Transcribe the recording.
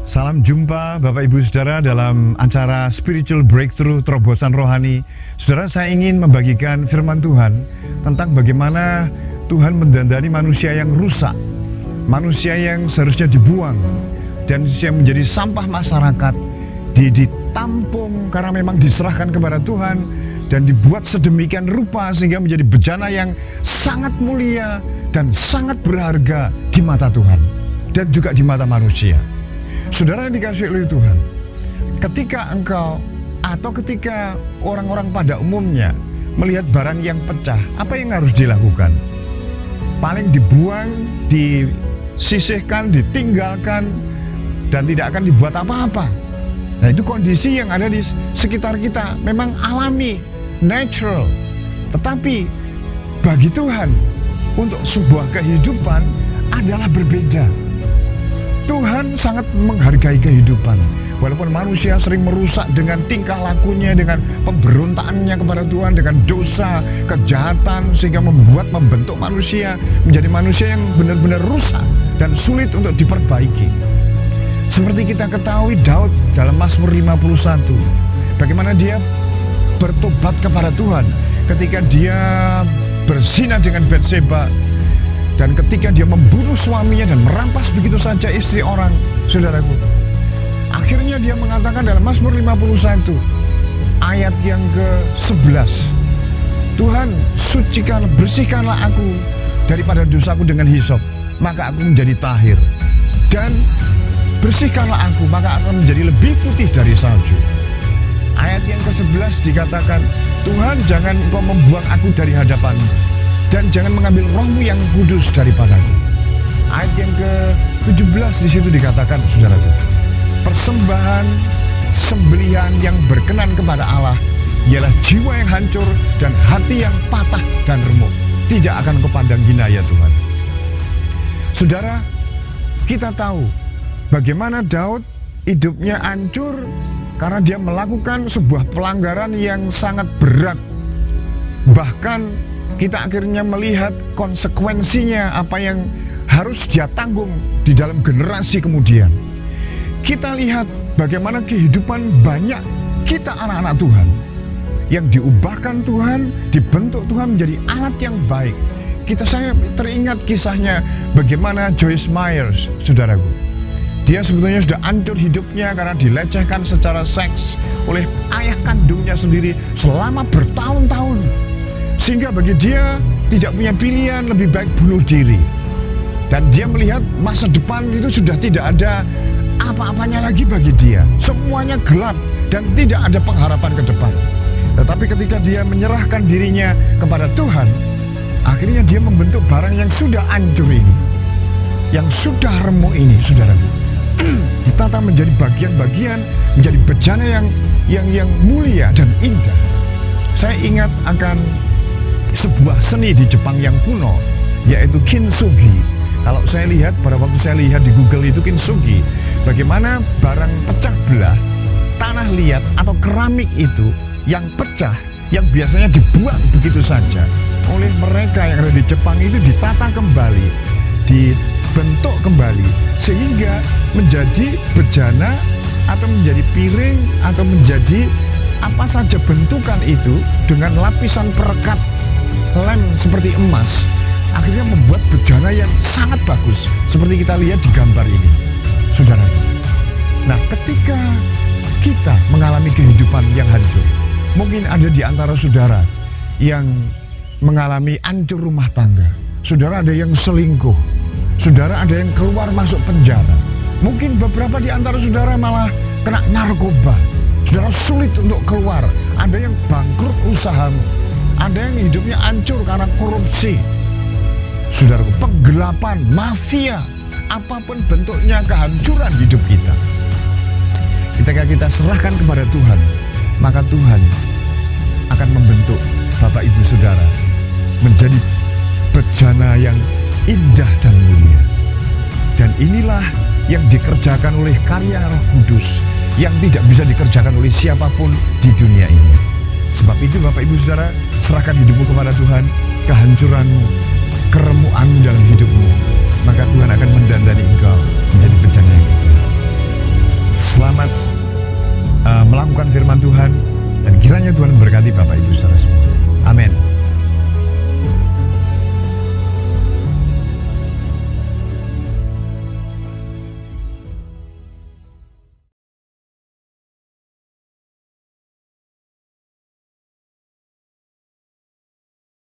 Salam jumpa Bapak Ibu Saudara dalam acara Spiritual Breakthrough Terobosan Rohani. Saudara, saya ingin membagikan firman Tuhan tentang bagaimana Tuhan mendandani manusia yang rusak, manusia yang seharusnya dibuang dan yang menjadi sampah masyarakat, ditampung karena memang diserahkan kepada Tuhan dan dibuat sedemikian rupa sehingga menjadi bejana yang sangat mulia dan sangat berharga di mata Tuhan dan juga di mata manusia. Saudara yang dikasihi oleh Tuhan, ketika engkau atau ketika orang-orang pada umumnya melihat barang yang pecah, apa yang harus dilakukan? Paling dibuang, disisihkan, ditinggalkan, dan tidak akan dibuat apa-apa. Nah, itu kondisi yang ada di sekitar kita, memang alami, natural. Tetapi bagi Tuhan, untuk sebuah kehidupan adalah berbeda. Tuhan sangat menghargai kehidupan. Walaupun manusia sering merusak dengan tingkah lakunya, dengan pemberontakannya kepada Tuhan, dengan dosa, kejahatan, sehingga membentuk manusia menjadi manusia yang benar-benar rusak dan sulit untuk diperbaiki. Seperti kita ketahui Daud dalam Mazmur 51, bagaimana dia bertobat kepada Tuhan ketika dia berzina dengan Batseba, dan ketika dia membunuh suaminya dan merampas begitu saja istri orang, saudaraku. Akhirnya dia mengatakan dalam Mazmur 51 ayat yang ke-11, Tuhan, bersihkanlah aku daripada dosaku dengan hisop, maka aku menjadi tahir. Dan bersihkanlah aku, maka aku menjadi lebih putih dari salju. Ayat yang ke-11 dikatakan, Tuhan, jangan engkau membuang aku dari hadapanmu, dan jangan mengambil rohmu yang kudus daripadaku. Ayat yang ke-17 di situ dikatakan, saudaraku, persembahan sembelihan yang berkenan kepada Allah ialah jiwa yang hancur dan hati yang patah dan remuk. Tidak akan kau pandang hina ya Tuhan. Saudara, kita tahu bagaimana Daud hidupnya hancur karena dia melakukan sebuah pelanggaran yang sangat berat. Bahkan kita akhirnya melihat konsekuensinya, apa yang harus dia tanggung di dalam generasi kemudian. Kita lihat bagaimana kehidupan banyak kita anak-anak Tuhan yang diubahkan Tuhan, dibentuk Tuhan menjadi alat yang baik. Saya teringat kisahnya bagaimana Joyce Myers, saudaraku. Dia sebetulnya sudah hancur hidupnya karena dilecehkan secara seks oleh ayah kandungnya sendiri selama bertahun-tahun. Sehingga bagi dia tidak punya pilihan, lebih baik bunuh diri. Dan dia melihat masa depan itu sudah tidak ada apa-apanya lagi bagi dia. Semuanya gelap dan tidak ada pengharapan ke depan. Tetapi ketika dia menyerahkan dirinya kepada Tuhan, akhirnya dia membentuk barang yang sudah hancur ini, yang sudah remuk ini, saudara. Ditata menjadi bagian-bagian, menjadi bejana yang mulia dan indah. Saya ingat akan sebuah seni di Jepang yang kuno, yaitu kintsugi. Kalau saya lihat, pada waktu saya lihat di Google itu kintsugi, bagaimana barang pecah belah, tanah liat atau keramik itu yang pecah, yang biasanya dibuang begitu saja, oleh mereka yang ada di Jepang itu ditata kembali, dibentuk kembali, sehingga menjadi bejana atau menjadi piring atau menjadi apa saja bentukan itu dengan lapisan perekat lem seperti emas, akhirnya membuat bejana yang sangat bagus seperti kita lihat di gambar ini, saudara. Nah, ketika kita mengalami kehidupan yang hancur, mungkin ada di antara saudara yang mengalami hancur rumah tangga, saudara ada yang selingkuh, saudara ada yang keluar masuk penjara, mungkin beberapa di antara saudara malah kena narkoba, saudara sulit untuk keluar, ada yang bangkrut usahamu, ada yang hidupnya hancur karena korupsi, saudaraku, penggelapan, mafia, apapun bentuknya kehancuran hidup kita. Ketika kita serahkan kepada Tuhan, maka Tuhan akan membentuk Bapak Ibu Saudara menjadi bejana yang indah dan mulia. Dan inilah yang dikerjakan oleh karya Roh Kudus yang tidak bisa dikerjakan oleh siapapun di dunia ini. Sebab itu Bapak Ibu Saudara, serahkan hidupmu kepada Tuhan, kehancuranmu, keremukanmu dalam hidupmu, maka Tuhan akan mendandani engkau menjadi bejana yang indah. firman Tuhan, dan kiranya Tuhan memberkati Bapak Ibu saudara semua. Amin.